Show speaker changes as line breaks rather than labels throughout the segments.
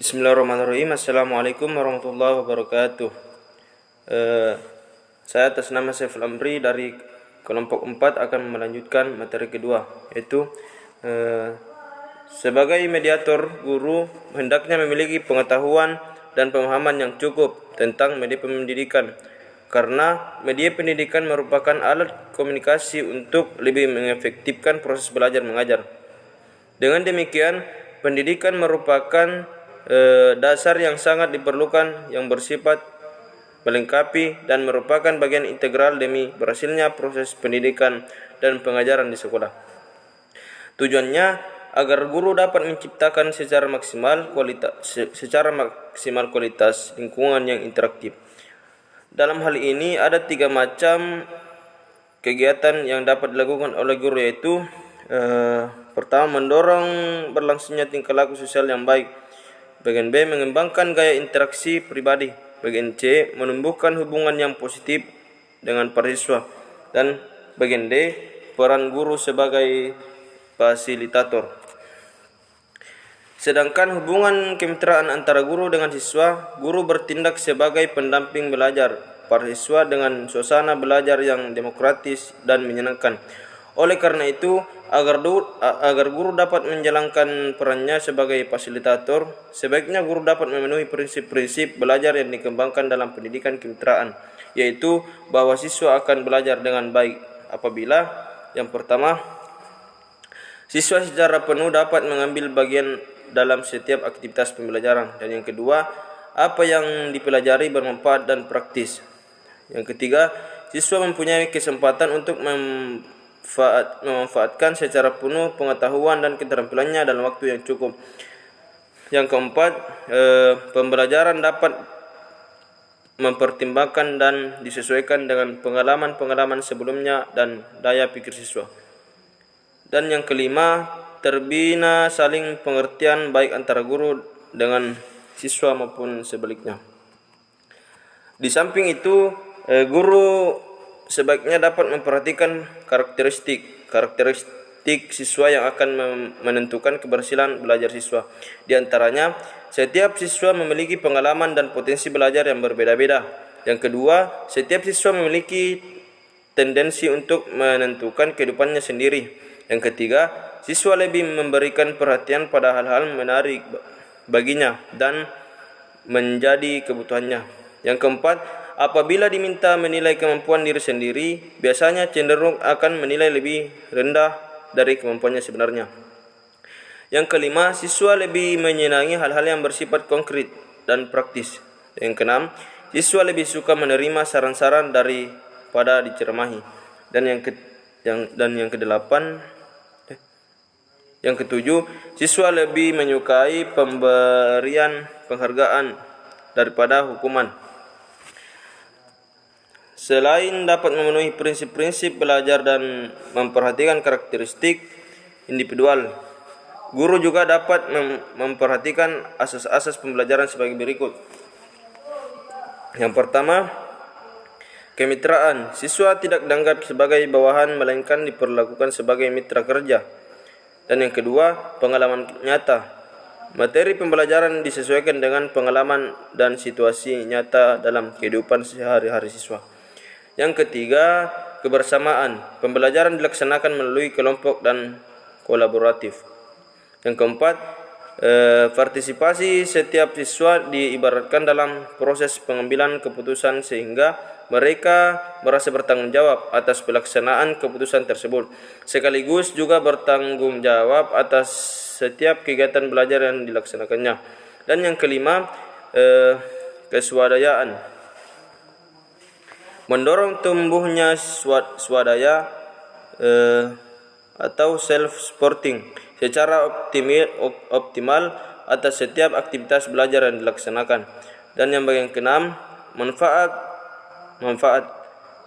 Bismillahirrahmanirrahim. Assalamualaikum warahmatullahi wabarakatuh. Saya atas nama Saiful Amri dari kelompok 4 akan melanjutkan materi kedua, yaitu sebagai mediator, guru hendaknya memiliki pengetahuan dan pemahaman yang cukup tentang media pendidikan, karena media pendidikan merupakan alat komunikasi untuk lebih mengefektifkan proses belajar mengajar. Dengan demikian, pendidikan merupakan dasar yang sangat diperlukan, yang bersifat melengkapi dan merupakan bagian integral demi berhasilnya proses pendidikan dan pengajaran di sekolah. Tujuannya agar guru dapat menciptakan secara maksimal kualitas lingkungan yang interaktif. Dalam hal ini ada 3 macam kegiatan yang dapat dilakukan oleh guru, yaitu pertama, mendorong berlangsungnya tingkah laku sosial yang baik. Bagian B, mengembangkan gaya interaksi pribadi. Bagian C, menumbuhkan hubungan yang positif dengan para siswa. Dan bagian D, peran guru sebagai fasilitator. Sedangkan hubungan kemitraan antara guru dengan siswa, guru bertindak sebagai pendamping belajar para siswa dengan suasana belajar yang demokratis dan menyenangkan. Oleh karena itu, agar guru dapat menjalankan perannya sebagai fasilitator, sebaiknya guru dapat memenuhi prinsip-prinsip belajar yang dikembangkan dalam pendidikan kemitraan, yaitu bahwa siswa akan belajar dengan baik apabila yang pertama, siswa secara penuh dapat mengambil bagian dalam setiap aktivitas pembelajaran, dan yang kedua, apa yang dipelajari bermanfaat dan praktis. Yang ketiga, siswa mempunyai kesempatan untuk memanfaatkan secara penuh pengetahuan dan keterampilannya dalam waktu yang cukup. Yang keempat, pembelajaran dapat mempertimbangkan dan disesuaikan dengan pengalaman-pengalaman sebelumnya dan daya pikir siswa. Dan yang kelima, terbina saling pengertian baik antara guru dengan siswa maupun sebaliknya. Di samping itu, guru sebaiknya dapat memperhatikan karakteristik siswa yang akan menentukan keberhasilan belajar siswa. Di antaranya, setiap siswa memiliki pengalaman dan potensi belajar yang berbeda-beda. Yang kedua, setiap siswa memiliki tendensi untuk menentukan kehidupannya sendiri. Yang ketiga, siswa lebih memberikan perhatian pada hal-hal menarik baginya dan menjadi kebutuhannya. Yang keempat, apabila diminta menilai kemampuan diri sendiri, biasanya cenderung akan menilai lebih rendah dari kemampuannya sebenarnya. Yang kelima, siswa lebih menyenangi hal-hal yang bersifat konkret dan praktis. Yang keenam, siswa lebih suka menerima saran-saran daripada diceramahi. Yang ketujuh, siswa lebih menyukai pemberian penghargaan daripada hukuman. Selain dapat memenuhi prinsip-prinsip belajar dan memperhatikan karakteristik individual, guru juga dapat memperhatikan asas-asas pembelajaran sebagai berikut. Yang pertama, kemitraan. Siswa tidak dianggap sebagai bawahan, melainkan diperlakukan sebagai mitra kerja. Dan yang kedua, pengalaman nyata. Materi pembelajaran disesuaikan dengan pengalaman dan situasi nyata dalam kehidupan sehari-hari siswa. Yang ketiga, kebersamaan. Pembelajaran dilaksanakan melalui kelompok dan kolaboratif. Yang keempat, partisipasi setiap siswa diibaratkan dalam proses pengambilan keputusan sehingga mereka merasa bertanggung jawab atas pelaksanaan keputusan tersebut, sekaligus juga bertanggung jawab atas setiap kegiatan belajar yang dilaksanakannya. Dan yang kelima, keswadayaan. Mendorong tumbuhnya swadaya atau self-supporting secara optimal atas setiap aktivitas belajar yang dilaksanakan. Dan yang bagian keenam, manfaat.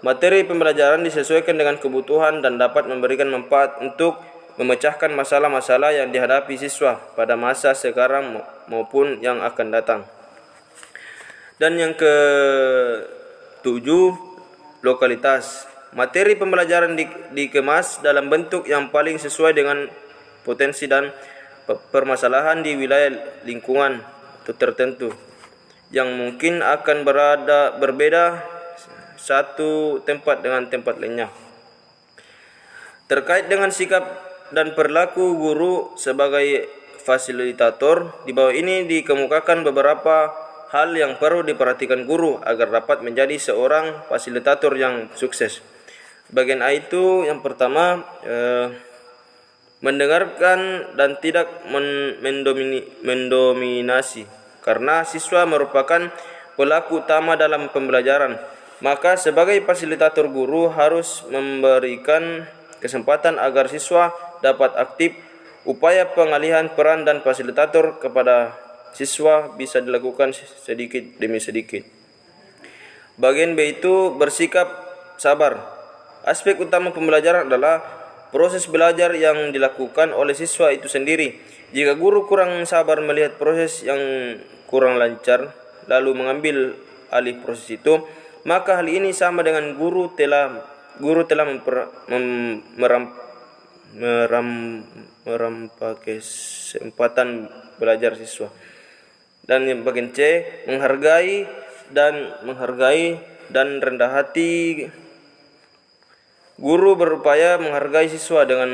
Materi pembelajaran disesuaikan dengan kebutuhan dan dapat memberikan manfaat untuk memecahkan masalah-masalah yang dihadapi siswa pada masa sekarang maupun yang akan datang. Dan yang ketujuh, lokalitas. Materi pembelajaran dikemas dalam bentuk yang paling sesuai dengan potensi dan permasalahan di wilayah lingkungan tertentu yang mungkin akan berbeda satu tempat dengan tempat lainnya. Terkait dengan sikap dan perilaku guru sebagai fasilitator, di bawah ini dikemukakan beberapa hal yang perlu diperhatikan guru agar dapat menjadi seorang fasilitator yang sukses. Bagian A itu yang pertama, mendengarkan dan tidak mendominasi. Karena siswa merupakan pelaku utama dalam pembelajaran, maka sebagai fasilitator guru harus memberikan kesempatan agar siswa dapat aktif. Upaya pengalihan peran dan fasilitator kepada siswa bisa dilakukan sedikit demi sedikit. Bagian B itu bersikap sabar. Aspek utama pembelajaran adalah proses belajar yang dilakukan oleh siswa itu sendiri. Jika guru kurang sabar melihat proses yang kurang lancar, lalu mengambil alih proses itu, maka hal ini sama dengan guru telah merampok kesempatan belajar siswa. Dan yang bagian C, menghargai dan rendah hati. Guru berupaya menghargai siswa dengan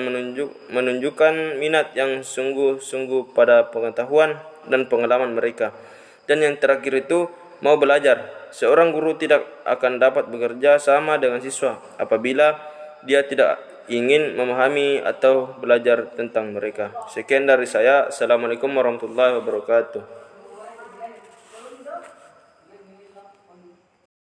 menunjukkan minat yang sungguh-sungguh pada pengetahuan dan pengalaman mereka. Dan yang terakhir itu, mau belajar. Seorang guru tidak akan dapat bekerja sama dengan siswa apabila dia tidak ingin memahami atau belajar tentang mereka. Sekian dari saya. Assalamualaikum warahmatullahi wabarakatuh.